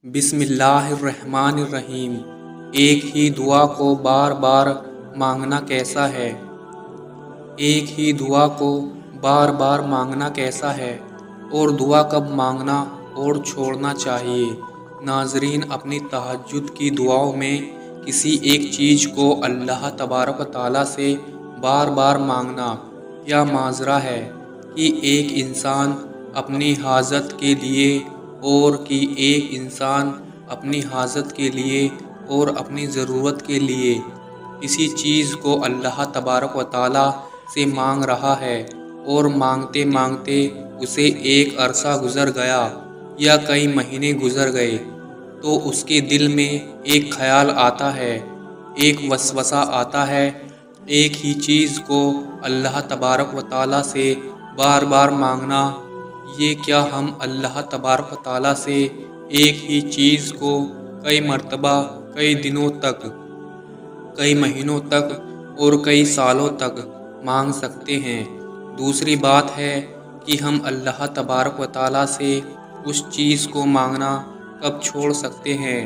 بسم اللہ الرحمن الرحیم۔ ایک ہی دعا کو بار بار مانگنا کیسا ہے؟ ایک ہی دعا کو بار بار مانگنا کیسا ہے اور دعا کب مانگنا اور چھوڑنا چاہیے؟ ناظرین، اپنی تہجد کی دعاؤں میں کسی ایک چیز کو اللہ تبارک و تعالیٰ سے بار بار مانگنا یا معذرہ ہے کہ ایک انسان اپنی حاجت کے لیے اور اپنی ضرورت کے لیے کسی چیز کو اللہ تبارک و تعالیٰ سے مانگ رہا ہے اور مانگتے مانگتے اسے ایک عرصہ گزر گیا یا کئی مہینے گزر گئے تو اس کے دل میں ایک خیال آتا ہے، ایک وسوسہ آتا ہے، ایک ہی چیز کو اللہ تبارک و تعالیٰ سے بار بار مانگنا۔ یہ کیا ہم اللہ تبارک و تعالیٰ سے ایک ہی چیز کو کئی مرتبہ، کئی دنوں تک، کئی مہینوں تک اور کئی سالوں تک مانگ سکتے ہیں؟ دوسری بات ہے کہ ہم اللہ تبارک و تعالیٰ سے اس چیز کو مانگنا کب چھوڑ سکتے ہیں،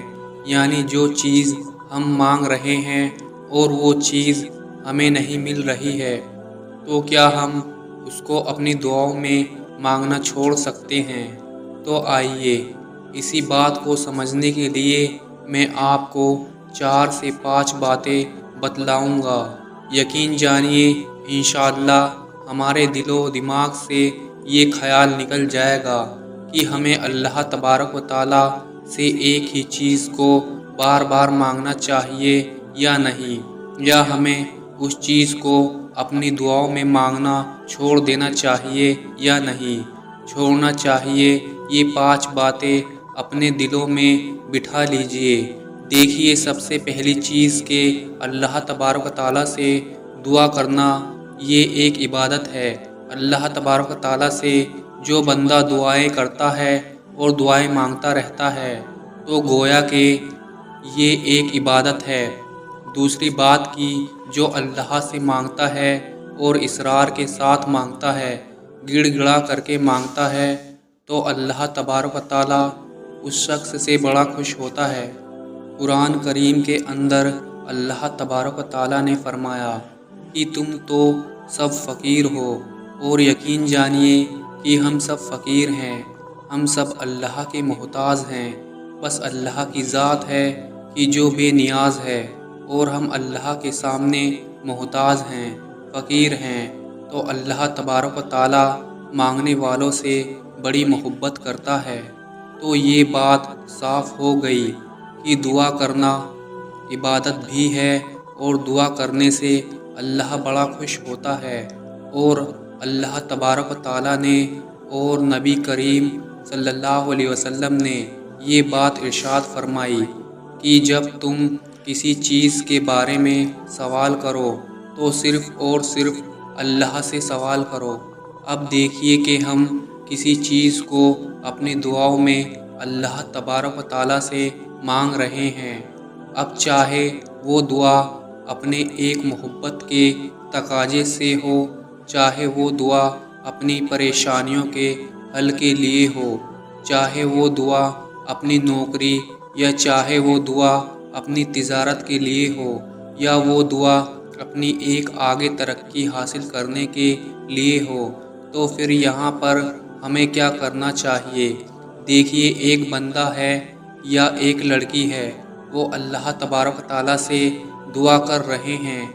یعنی جو چیز ہم مانگ رہے ہیں اور وہ چیز ہمیں نہیں مل رہی ہے تو کیا ہم اس کو اپنی دعاؤں میں مانگنا چھوڑ سکتے ہیں؟ تو آئیے اسی بات کو سمجھنے کے لیے میں آپ کو 4 سے 5 باتیں بتلاؤں گا۔ یقین جانیے انشاءاللہ ہمارے دل و دماغ سے یہ خیال نکل جائے گا کہ ہمیں اللہ تبارک و تعالیٰ سے ایک ہی چیز کو بار بار مانگنا چاہیے یا نہیں، یا ہمیں اس چیز کو اپنی دعاؤں میں مانگنا چھوڑ دینا چاہیے یا نہیں چھوڑنا چاہیے۔ یہ 5 باتیں اپنے دلوں میں بٹھا لیجئے۔ دیکھیے، سب سے پہلی چیز کہ اللہ تبارک و تعالیٰ سے دعا کرنا یہ ایک عبادت ہے۔ اللہ تبارک و تعالیٰ سے جو بندہ دعائیں کرتا ہے اور دعائیں مانگتا رہتا ہے تو گویا کہ یہ ایک عبادت ہے۔ دوسری بات کہ جو اللہ سے مانگتا ہے اور اصرار کے ساتھ مانگتا ہے، گڑ گڑا کر کے مانگتا ہے تو اللہ تبارک و تعالیٰ اس شخص سے بڑا خوش ہوتا ہے۔ قرآن کریم کے اندر اللہ تبارک و تعالیٰ نے فرمایا کہ تم تو سب فقیر ہو، اور یقین جانیے کہ ہم سب فقیر ہیں، ہم سب اللہ کے محتاج ہیں، بس اللہ کی ذات ہے کہ جو بے نیاز ہے، اور ہم اللہ کے سامنے محتاج ہیں، فقیر ہیں۔ تو اللہ تبارک و تعالیٰ مانگنے والوں سے بڑی محبت کرتا ہے۔ تو یہ بات صاف ہو گئی کہ دعا کرنا عبادت بھی ہے اور دعا کرنے سے اللہ بڑا خوش ہوتا ہے۔ اور اللہ تبارک و تعالیٰ نے اور نبی کریم صلی اللہ علیہ وسلم نے یہ بات ارشاد فرمائی کہ جب تم کسی چیز کے بارے میں سوال کرو تو صرف اور صرف اللہ سے سوال کرو۔ اب دیکھیے کہ ہم کسی چیز کو اپنی دعاؤں میں اللہ تبارک و تعالیٰ سے مانگ رہے ہیں، اب چاہے وہ دعا اپنے ایک محبت کے تقاضے سے ہو، چاہے وہ دعا اپنی پریشانیوں کے حل کے لیے ہو، چاہے وہ دعا اپنی نوکری، یا چاہے وہ دعا اپنی تجارت کے لیے ہو، یا وہ دعا اپنی ایک آگے ترقی حاصل کرنے کے لیے ہو، تو پھر یہاں پر ہمیں کیا کرنا چاہیے؟ دیکھیے، ایک بندہ ہے یا ایک لڑکی ہے، وہ اللہ تبارک و تعالیٰ سے دعا کر رہے ہیں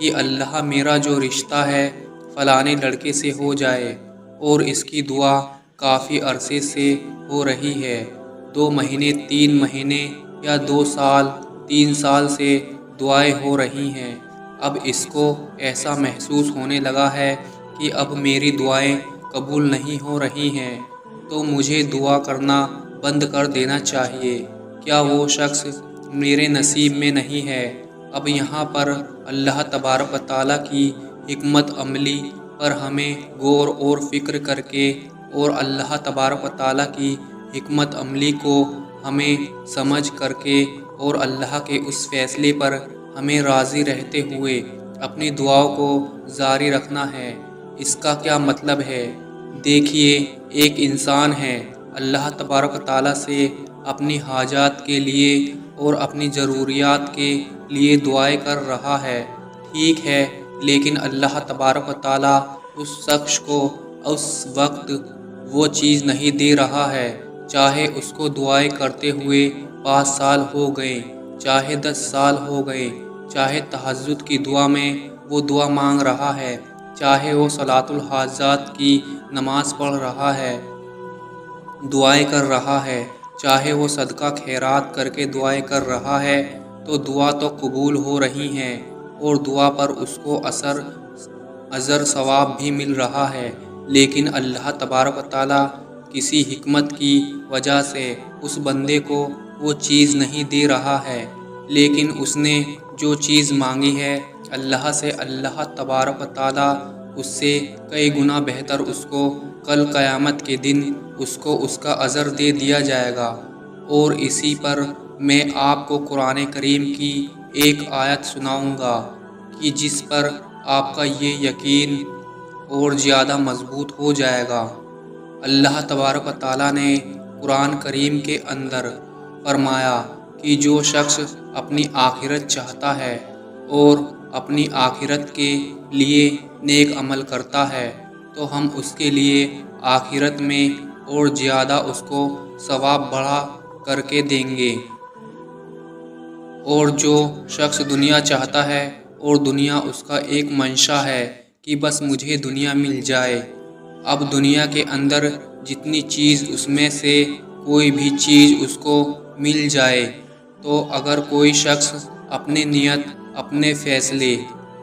کہ اللہ میرا جو رشتہ ہے فلانے لڑکے سے ہو جائے، اور اس کی دعا کافی عرصے سے ہو رہی ہے، 2 مہینے، 3 مہینے یا 2 سال، 3 سال سے دعائیں ہو رہی ہیں۔ اب اس کو ایسا محسوس ہونے لگا ہے کہ اب میری دعائیں قبول نہیں ہو رہی ہیں، تو مجھے دعا کرنا بند کر دینا چاہیے۔ کیا وہ شخص میرے نصیب میں نہیں ہے؟ اب یہاں پر اللہ تبارک و تعالیٰ کی حکمت عملی پر ہمیں غور اور فکر کر کے، اور اللہ تبارک و تعالیٰ کی حکمت عملی کو ہمیں سمجھ کر کے، اور اللہ کے اس فیصلے پر ہمیں راضی رہتے ہوئے اپنی دعاؤں کو جاری رکھنا ہے۔ اس کا کیا مطلب ہے؟ دیکھیے، ایک انسان ہے، اللہ تبارک و تعالیٰ سے اپنی حاجات کے لیے اور اپنی ضروریات کے لیے دعائیں کر رہا ہے، ٹھیک ہے، لیکن اللہ تبارک و تعالیٰ اس شخص کو اس وقت وہ چیز نہیں دے رہا ہے، چاہے اس کو دعائیں کرتے ہوئے 5 سال ہو گئے، چاہے 10 سال ہو گئے، چاہے تہجد کی دعا میں وہ دعا مانگ رہا ہے، چاہے وہ صلاۃ الحاجات کی نماز پڑھ رہا ہے، دعائیں کر رہا ہے، چاہے وہ صدقہ خیرات کر کے دعائیں کر رہا ہے، تو دعا تو قبول ہو رہی ہیں اور دعا پر اس کو اجر ثواب بھی مل رہا ہے، لیکن اللہ تبارک و تعالیٰ کسی حکمت کی وجہ سے اس بندے کو وہ چیز نہیں دے رہا ہے، لیکن اس نے جو چیز مانگی ہے اللہ سے، اللہ تبارک و تعالیٰ اس سے کئی گنا بہتر اس کو کل قیامت کے دن اس کو اس کا اجر دے دیا جائے گا۔ اور اسی پر میں آپ کو قرآن کریم کی ایک آیت سناؤں گا کہ جس پر آپ کا یہ یقین اور زیادہ مضبوط ہو جائے گا۔ اللہ تبارک و تعالیٰ نے قرآن کریم کے اندر فرمایا کہ جو شخص اپنی آخرت چاہتا ہے اور اپنی آخرت کے لیے نیک عمل کرتا ہے تو ہم اس کے لیے آخرت میں اور زیادہ اس کو ثواب بڑھا کر کے دیں گے، اور جو شخص دنیا چاہتا ہے اور دنیا اس کا ایک منشا ہے کہ بس مجھے دنیا مل جائے، اب دنیا کے اندر جتنی چیز اس میں سے کوئی بھی چیز اس کو مل جائے، تو اگر کوئی شخص اپنی نیت، اپنے فیصلے،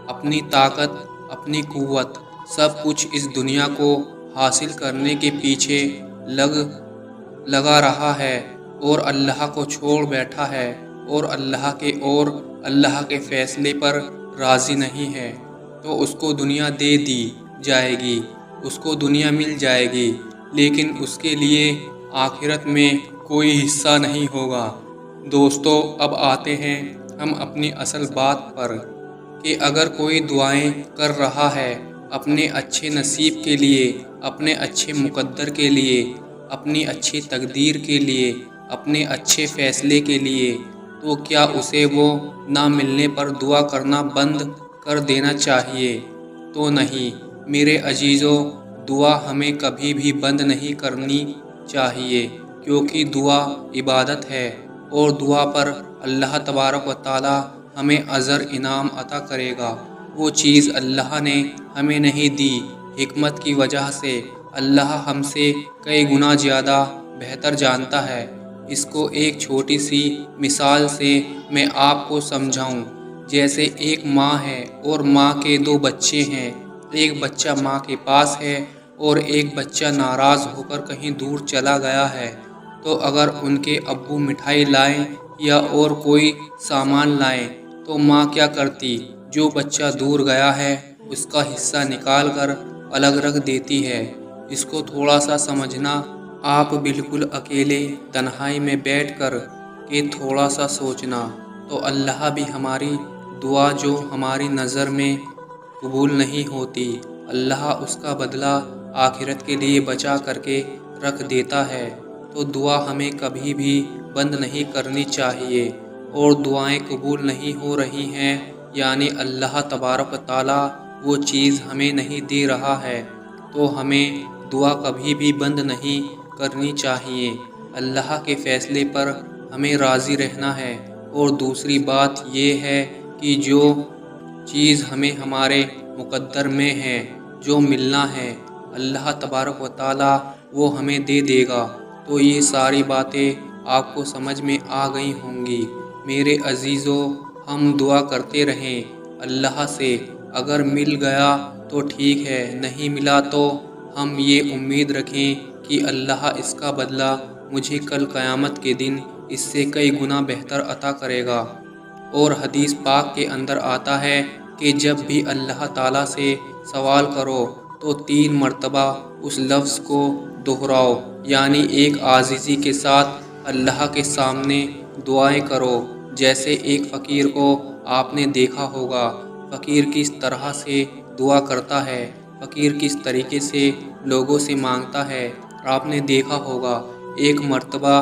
اپنی طاقت، اپنی قوت، سب کچھ اس دنیا کو حاصل کرنے کے پیچھے لگا رہا ہے اور اللہ کو چھوڑ بیٹھا ہے اور اللہ کے فیصلے پر راضی نہیں ہے، تو اس کو دنیا دے دی جائے گی، اس کو دنیا مل جائے گی، لیکن اس کے لیے آخرت میں کوئی حصہ نہیں ہوگا۔ دوستو، اب آتے ہیں ہم اپنی اصل بات پر کہ اگر کوئی دعائیں کر رہا ہے اپنے اچھے نصیب کے لیے، اپنے اچھے مقدر کے لیے، اپنی اچھی تقدیر کے لیے، اپنے اچھے فیصلے کے لیے، تو کیا اسے وہ نہ ملنے پر دعا کرنا بند کر دینا چاہیے؟ تو نہیں میرے عزیزو، دعا ہمیں کبھی بھی بند نہیں کرنی چاہیے، کیونکہ دعا عبادت ہے اور دعا پر اللہ تبارک و تعالی ہمیں اجر انعام عطا کرے گا۔ وہ چیز اللہ نے ہمیں نہیں دی، حکمت کی وجہ سے اللہ ہم سے کئی گنا زیادہ بہتر جانتا ہے۔ اس کو ایک چھوٹی سی مثال سے میں آپ کو سمجھاؤں۔ جیسے ایک ماں ہے اور ماں کے 2 بچے ہیں، ایک بچہ ماں کے پاس ہے اور ایک بچہ ناراض ہو کر کہیں دور چلا گیا ہے، تو اگر ان کے ابو مٹھائی لائیں یا اور کوئی سامان لائیں تو ماں کیا کرتی؟ جو بچہ دور گیا ہے اس کا حصہ نکال کر الگ رکھ دیتی ہے۔ اس کو تھوڑا سا سمجھنا، آپ بالکل اکیلے تنہائی میں بیٹھ کر کے تھوڑا سا سوچنا، تو اللہ بھی ہماری دعا جو ہماری نظر میں قبول نہیں ہوتی، اللہ اس کا بدلہ آخرت کے لیے بچا کر کے رکھ دیتا ہے۔ تو دعا ہمیں کبھی بھی بند نہیں کرنی چاہیے، اور دعائیں قبول نہیں ہو رہی ہیں یعنی اللہ تبارک و تعالیٰ وہ چیز ہمیں نہیں دے رہا ہے، تو ہمیں دعا کبھی بھی بند نہیں کرنی چاہیے۔ اللہ کے فیصلے پر ہمیں راضی رہنا ہے۔ اور دوسری بات یہ ہے کہ جو چیز ہمیں ہمارے مقدر میں ہے، جو ملنا ہے، اللہ تبارک و تعالیٰ وہ ہمیں دے دے گا۔ تو یہ ساری باتیں آپ کو سمجھ میں آ گئی ہوں گی۔ میرے عزیزو، ہم دعا کرتے رہیں اللہ سے، اگر مل گیا تو ٹھیک ہے، نہیں ملا تو ہم یہ امید رکھیں کہ اللہ اس کا بدلہ مجھے کل قیامت کے دن اس سے کئی گنا بہتر عطا کرے گا۔ اور حدیث پاک کے اندر آتا ہے کہ جب بھی اللہ تعالیٰ سے سوال کرو تو 3 مرتبہ اس لفظ کو دہراؤ، یعنی ایک عاجزی کے ساتھ اللہ کے سامنے دعائیں کرو۔ جیسے ایک فقیر کو آپ نے دیکھا ہوگا، فقیر کس طرح سے دعا کرتا ہے، فقیر کس طریقے سے لوگوں سے مانگتا ہے، آپ نے دیکھا ہوگا۔ ایک مرتبہ